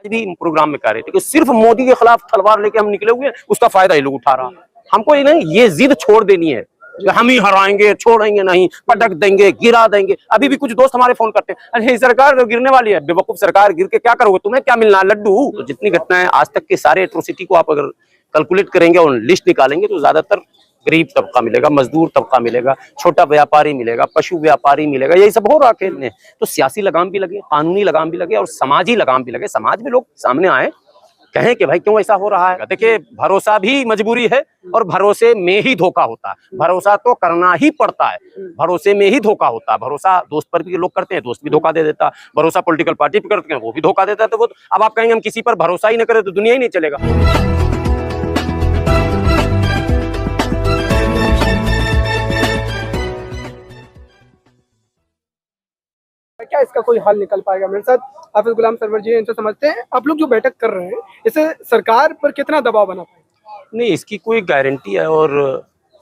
भी प्रोग्राम में कह रहे थे कि सिर्फ मोदी के खिलाफ तलवार लेके हम निकले हुए हैं, उसका फायदा ये लोग उठा रहा। हमको ये नहीं, ये जिद छोड़ देनी है, हम ही हराएंगे, छोड़ेंगे नहीं, पटक देंगे, गिरा देंगे। अभी भी कुछ दोस्त हमारे फोन करते हैं, अरे सरकार गिरने वाली है। बेवकूफ सरकार गिर के क्या करोगे, तुम्हें क्या मिलना है, लड्डू। तो जितनी घटनाएं आज तक के सारे एट्रोसिटी को आप अगर कैलकुलेट करेंगे और लिस्ट निकालेंगे तो ज्यादातर गरीब तबका मिलेगा, मजदूर तबका मिलेगा, छोटा व्यापारी मिलेगा, पशु व्यापारी मिलेगा, यही सब हो रहा है। तो सियासी लगाम भी लगे, कानूनी लगाम भी लगे और समाजी लगाम भी लगे। समाज में लोग सामने आए, कहें कि भाई क्यों ऐसा हो रहा है। देखिए, भरोसा भी मजबूरी है और भरोसे में ही धोखा होता है। भरोसा तो करना ही पड़ता है, भरोसे में ही धोखा होता है। भरोसा दोस्त पर भी लोग करते हैं, दोस्त भी धोखा दे देता है। भरोसा पॉलिटिकल पार्टी पर करते हैं, वो भी धोखा देता है। तो वो अब आप कहेंगे हम किसी पर भरोसा ही न करें तो दुनिया ही नहीं चलेगा। क्या इसका कोई हल निकल पाएगा? मेरे साथ हाफिज गुलाम सरवर जी हैं, इनसे समझते हैं आप लोग जो बैठक कर रहे हैं इससे सरकार पर कितना दबाव बना पाएगा? नहीं, इसकी कोई गारंटी है और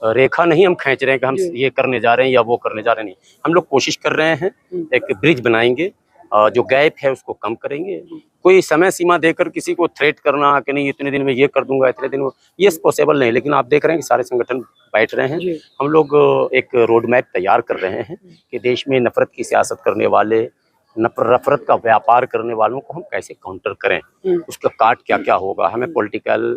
रेखा नहीं हम खींच रहे हैं कि हम ये करने जा रहे हैं या वो करने जा रहे हैं। नहीं, हम लोग कोशिश कर रहे हैं, एक ब्रिज बनाएंगे, जो गैप है उसको कम करेंगे। कोई समय सीमा देकर किसी को थ्रेट करना कि नहीं इतने दिन में ये कर दूंगा, इतने दिन में, ये पॉसिबल नहीं। लेकिन आप देख रहे हैं कि सारे संगठन बैठ रहे हैं। हम लोग एक रोड मैप तैयार कर रहे हैं कि देश में नफरत की सियासत करने वाले, नफरत का व्यापार करने वालों को हम कैसे काउंटर करें, उसका काट क्या क्या होगा। हमें पॉलिटिकल,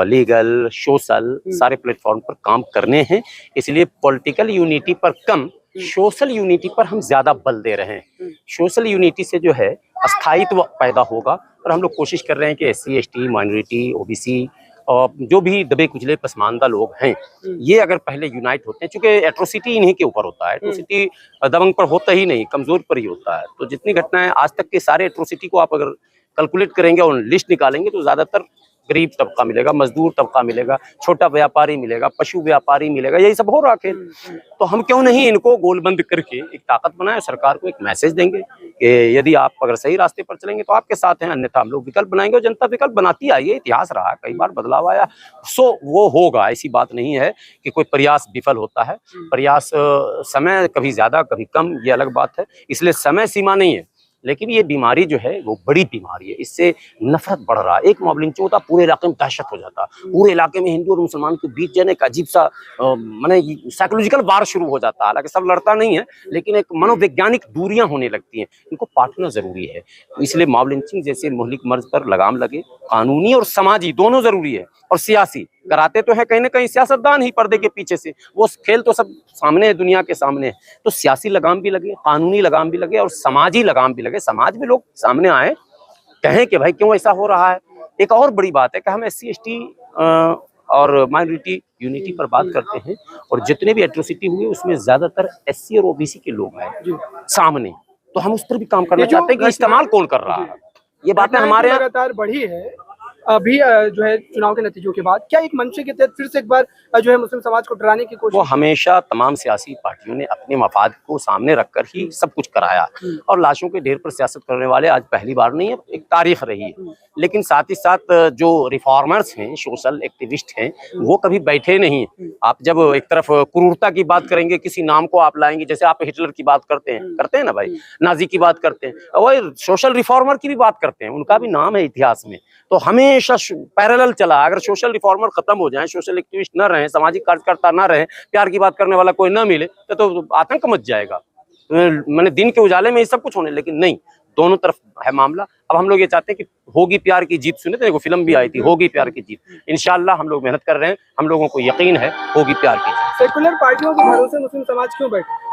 लीगल, सोशल सारे प्लेटफॉर्म पर काम करने हैं। इसलिए पॉलिटिकल यूनिटी पर कम, सोशल यूनिटी पर हम ज्यादा बल दे रहे हैं। सोशल यूनिटी से जो है स्थायित्व पैदा होगा और हम लोग कोशिश कर रहे हैं कि SC, ST, माइनॉरिटी, OBC और जो भी दबे कुचले पसमानदा लोग हैं, ये अगर पहले यूनाइट होते हैं, चूंकि एट्रोसिटी इन्हीं के ऊपर होता है। एट्रोसिटी दबंग पर होता ही नहीं, कमजोर पर ही होता है। तो जितनी घटनाएं आज तक के सारे एट्रोसिटी को आप अगर कैलकुलेट करेंगे और लिस्ट निकालेंगे तो ज्यादातर गरीब तबका मिलेगा, मजदूर तबका मिलेगा, छोटा व्यापारी मिलेगा, पशु व्यापारी मिलेगा, यही सब हो रहा है। तो हम क्यों नहीं इनको गोलबंद करके एक ताकत बनाए, सरकार को एक मैसेज देंगे कि यदि आप अगर सही रास्ते पर चलेंगे तो आपके साथ हैं, अन्यथा हम लोग विकल्प बनाएंगे। और जनता विकल्प बनाती आई है, इतिहास रहा है, कई बार बदलाव आया, सो वो होगा। ऐसी बात नहीं है कि कोई प्रयास विफल होता है। प्रयास समय कभी ज्यादा कभी कम, ये अलग बात है, इसलिए समय सीमा नहीं है। लेकिन ये बीमारी जो है वो बड़ी बीमारी है, इससे नफरत बढ़ रहा है। एक मॉब लिंचिंग होता, पूरे इलाके में दहशत हो जाता, पूरे इलाके में हिंदू और मुसलमान के बीच जन एक अजीब सा माने साइकोलॉजिकल वार शुरू हो जाता है। हालांकि सब लड़ता नहीं है, लेकिन एक मनोवैज्ञानिक दूरियां होने लगती हैं। इनको पाटना जरूरी है। इसलिए मॉब लिंचिंग जैसे मुहलिक मर्ज पर लगाम लगे। कानूनी और समाजी दोनों जरूरी है, और सियासी कराते तो है कहीं ना कहीं सियासतदान ही पर्दे के पीछे से। वो खेल तो सब सामने है, दुनिया के सामने है। तो सियासी लगाम भी लगे, कानूनी लगाम भी लगे और समाजी लगाम भी लगे। समाज में लोग सामने आए, कहें कि भाई क्यों ऐसा हो रहा है। एक और बड़ी बात है कि हम SC, ST और माइनॉरिटी यूनिटी पर बात करते हैं, और जितने भी एट्रोसिटी हुए उसमें ज्यादातर SC और OBC के लोग हैं सामने। तो हम उस पर भी काम करना चाहते हैं कि इस्तेमाल कौन कर रहा है। ये बातें हमारे लगातार बढ़ी है अभी जो है चुनाव के नतीजों के बाद, क्या एक मंशे के तहत फिर से एक बार जो है मुस्लिम समाज को डराने की कोशिश? वो हमेशा तमाम सियासी पार्टियों ने अपने मफाद को सामने रखकर ही सब कुछ कराया, और लाशों के ढेर पर सियासत करने वाले आज पहली बार नहीं है, एक तारीख रही है। लेकिन साथ ही साथ जो रिफॉर्मर्स हैं, सोशल एक्टिविस्ट हैं, वो कभी बैठे नहीं। आप जब एक तरफ क्रूरता की बात करेंगे, किसी नाम को आप लाएंगे, जैसे आप हिटलर की बात करते हैं ना भाई, नाजी की बात करते हैं, और सोशल रिफॉर्मर की भी बात करते हैं, उनका भी नाम है इतिहास में। तो हमेशा पैरेलल चला। अगर सोशल रिफॉर्मर खत्म हो जाए, सोशल एक्टिविस्ट न रहे, सामाजिक कार्यकर्ता न रहे, प्यार की बात करने वाला कोई न मिले, तो आतंक मच जाएगा। मैंने दिन के उजाले में ये सब कुछ होने, लेकिन नहीं, दोनों तरफ है मामला। अब हम लोग ये चाहते हैं कि होगी प्यार की जीत। सुने थे, फिल्म भी आई थी, होगी प्यार की जीत। इंशाल्लाह हम लोग मेहनत कर रहे हैं, हम लोगों को यकीन है होगी प्यार की जीत। सेकुलर पार्टियों के भरोसे मुस्लिम समाज क्यों बैठे?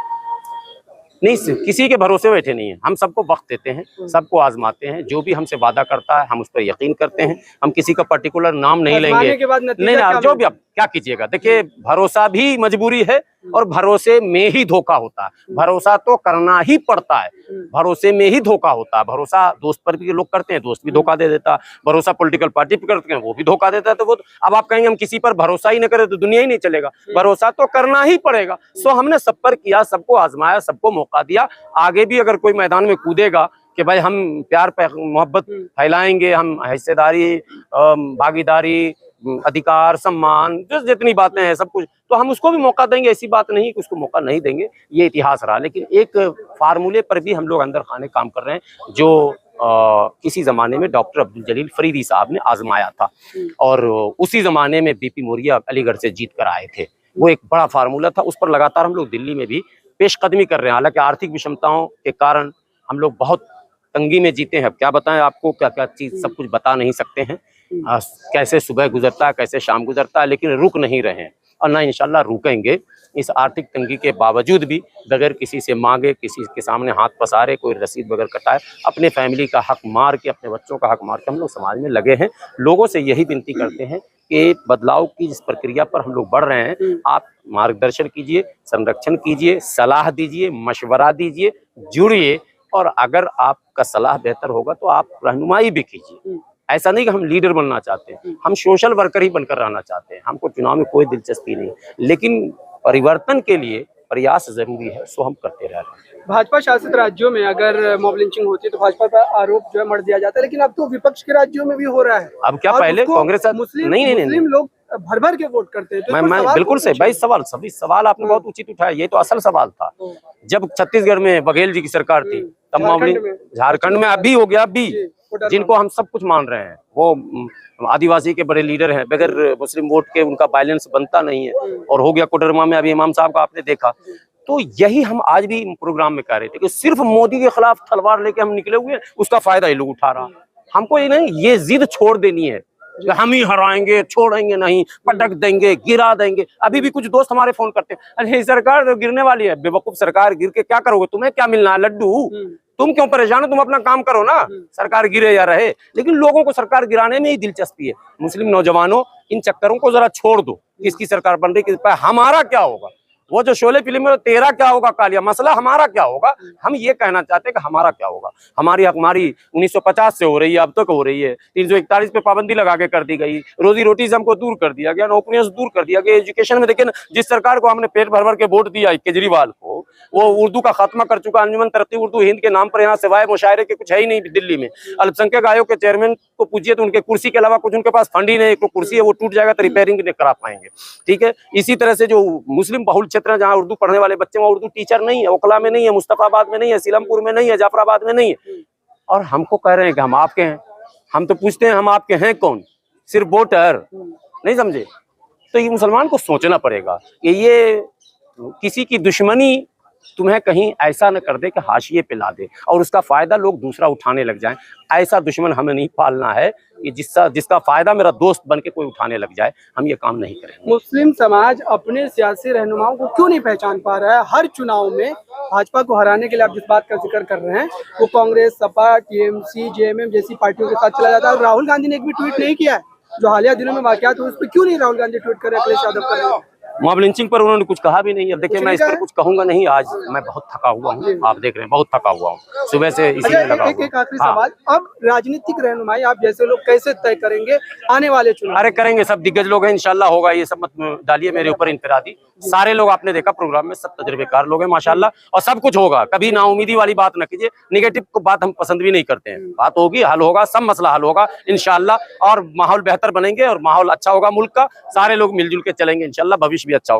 नहीं, किसी के भरोसे बैठे नहीं है। हम सबको वक्त देते हैं, सबको आजमाते हैं। जो भी हमसे वादा करता है हम उस पर यकीन करते हैं। हम किसी का पर्टिकुलर नाम नहीं लेंगे। नहीं, जो भी अब क्या कीजिएगा। देखिए, भरोसा भी मजबूरी है और भरोसे में ही धोखा होता है। भरोसा तो करना ही पड़ता है, भरोसे में ही धोखा होता है। भरोसा दोस्त पर भी लोग करते हैं, दोस्त भी धोखा दे देता। भरोसा पॉलिटिकल पार्टी पर करते हैं, वो भी धोखा देता है। तो वो अब आप कहेंगे हम किसी पर भरोसा ही न करें तो दुनिया ही नहीं चलेगा। भरोसा तो करना ही पड़ेगा। सो हमने सब पर किया, सबको आजमाया, सबको मौका दिया। आगे भी अगर कोई मैदान में कूदेगा कि भाई हम प्यार मोहब्बत फैलाएंगे, हम हिस्सेदारी, भागीदारी, अधिकार, सम्मान, जितनी बातें हैं सब कुछ, तो हम उसको भी मौका देंगे। ऐसी बात नहीं कि उसको मौका नहीं देंगे, ये इतिहास रहा। लेकिन एक फार्मूले पर भी हम लोग अंदर खाने काम कर रहे हैं, जो किसी जमाने में डॉक्टर अब्दुल जलील फरीदी साहब ने आजमाया था और उसी जमाने में बीपी मोरिया अलीगढ़ से जीत कर आए थे। वो एक बड़ा फार्मूला था, उस पर लगातार हम लोग दिल्ली में भी पेशकदमी कर रहे हैं। हालांकि आर्थिक विषमताओं के कारण हम लोग बहुत तंगी में जीते हैं। अब क्या बताएं आपको, क्या क्या चीज सब कुछ बता नहीं सकते हैं। कैसे सुबह गुजरता है, कैसे शाम गुजरता है, लेकिन रुक नहीं रहे हैं और ना इंशाल्लाह रुकेंगे। इस आर्थिक तंगी के बावजूद भी बगैर किसी से मांगे, किसी के सामने हाथ पसारे, कोई रसीद बगैर कटाए, अपने फैमिली का हक मार के, अपने बच्चों का हक मार के हम लोग समाज में लगे हैं। लोगों से यही विनती करते हैं कि बदलाव की जिस प्रक्रिया पर हम लोग बढ़ रहे हैं, आप मार्गदर्शन कीजिए, संरक्षण कीजिए, सलाह दीजिए, मशवरा दीजिए, जुड़िए और अगर आपका सलाह बेहतर होगा तो आप रहनुमाई भी कीजिए। ऐसा नहीं कि हम लीडर बनना चाहते हैं, हम सोशल वर्कर ही बनकर रहना चाहते हैं। हमको चुनाव में कोई दिलचस्पी नहीं, लेकिन परिवर्तन के लिए प्रयास जरूरी है, सो हम करते रह रहे हैं। भाजपा शासित राज्यों में अगर मॉब लिंचिंग होती है तो भाजपा पर आरोप जो है मर दिया जाता है, लेकिन अब तो विपक्ष के राज्यों में भी हो रहा है। अब क्या और पहले उसको कांग्रेस मुस्लिम लोग भर भर के वोट करते हैं। तो इस पर मैं सवाल बिल्कुल कौन से भाई सभी सवाल आपने बहुत उचित उठाया। ये तो असल सवाल था। जब छत्तीसगढ़ में बघेल जी की सरकार थी तब मामले, झारखंड में अभी हो गया, अभी जिनको हम सब कुछ मान रहे हैं, वो आदिवासी के बड़े लीडर हैं, बगैर मुस्लिम वोट के उनका बैलेंस बनता नहीं है। और हो गया कोडरमा में, अभी इमाम साहब का आपने देखा। तो यही हम आज भी प्रोग्राम में कह रहे थे कि सिर्फ मोदी के खिलाफ तलवार लेके हम निकले हुए, उसका फायदा ये लोग उठा रहा। हमको ये नहीं, ये जिद छोड़ देनी है कि हम ही हराएंगे, छोड़ेंगे नहीं, पटक देंगे, गिरा देंगे। अभी भी कुछ दोस्त हमारे फोन करते हैं, अरे सरकार तो गिरने वाली है। बेवकूफ सरकार गिर के क्या करोगे, तुम्हें क्या मिलना है लड्डू? तुम क्यों परेशान हो, तुम अपना काम करो ना, सरकार गिरे या रहे। लेकिन लोगों को सरकार गिराने में ही दिलचस्पी है। मुस्लिम नौजवानों, इन चक्करों को जरा छोड़ दो। किसकी सरकार बन रही, हमारा क्या होगा? वो जो शोले फिल्म में तेरा क्या होगा कालिया, मसला हमारा क्या होगा? हम ये कहना चाहते हैं कि हमारा क्या होगा। हमारी 1950 से हो रही है, अब तक हो रही है। 341 पे पाबंदी लगा के कर दी गई, रोजी रोटी से हमको दूर कर दिया गया, नौकरियों से दूर कर दिया गया। एजुकेशन में देखिए, जिस सरकार को हमने पेट भर भर के वोट दिया, केजरीवाल को, वो उर्दू का खात्मा कर चुका। अंजुमन तरक्की उर्दू हिंद के नाम पर यहाँ सिवाय मुशायरे के कुछ है ही नहीं दिल्ली में। अल्पसंख्यक आयोग के चेयरमैन को पूछिए तो उनके कुर्सी के अलावा कुछ उनके पास फंड ही नहीं। एक कुर्सी है, वो टूट जाएगा तो रिपेयरिंग नहीं करा पाएंगे। ठीक है, इसी तरह से जो मुस्लिम बहुल क्षेत्र है, जहाँ उर्दू पढ़ने वाले बच्चे, वहाँ उर्दू टीचर नहीं है। ओखला में नहीं है, मुस्तफाबाद में नहीं है, सीलमपुर में नहीं है, जाफराबाद में नहीं है। और हमको कह रहे हैं कि हम आपके हैं। हम तो पूछते हैं हम आपके हैं कौन? सिर्फ वोटर, नहीं समझे? तो ये मुसलमान को सोचना पड़ेगा कि ये किसी की दुश्मनी तुम्हें कहीं ऐसा न कर दे कि हाशिए पे ला दे और उसका फायदा लोग दूसरा उठाने लग जाएं। ऐसा दुश्मन हमें नहीं पालना है कि जिसका फायदा मेरा दोस्त बन के कोई उठाने लग जाए। हम ये काम नहीं करेंगे। मुस्लिम समाज अपने सियासी रहनुमाओं को क्यों नहीं पहचान पा रहा है? हर चुनाव में भाजपा को हराने के लिए आप जिस बात का जिक्र कर रहे हैं, वो कांग्रेस, सपा, टीएमसी, जेएमएम जैसी पार्टियों के साथ चला जाता है। राहुल गांधी ने एक भी ट्वीट नहीं किया है। जो हालिया दिनों में वाकयात हुए उस पर क्यों नहीं राहुल गांधी ट्वीट कर रहे, अखिलेश यादव कर रहे हैं? मॉब लिंचिंग पर उन्होंने कुछ कहा भी नहीं। अब देखिए, मैं इस पर कुछ कहूंगा नहीं। आज मैं बहुत थका हुआ हूँ, आप देख रहे हैं, बहुत थका हुआ हूँ, सुबह से इसी में लगा हुआ। एक आखिरी सवाल, अब राजनीतिक रहनुमाई आप जैसे लोग कैसे तय करेंगे आने वाले चुनाव? अरे करेंगे, सब दिग्गज लोग हैं, इंशाल्लाह होगा। ये सब मत डालिए मेरे ऊपर इंफरादी। सारे लोग आपने देखा प्रोग्राम में, सब तजुर्बेकार लोग हैं माशाल्लाह, और सब कुछ होगा। कभी नाउमीदी वाली बात न कीजिए, निगेटिव को बात हम पसंद भी नहीं करते हैं। बात होगी, हल होगा, सब मसला हल होगा इंशाल्लाह, और माहौल बेहतर बनेंगे और माहौल अच्छा होगा मुल्क का। सारे लोग मिलजुल के चलेंगे इंशाल्लाह, भविष्य भी अच्छा होगा।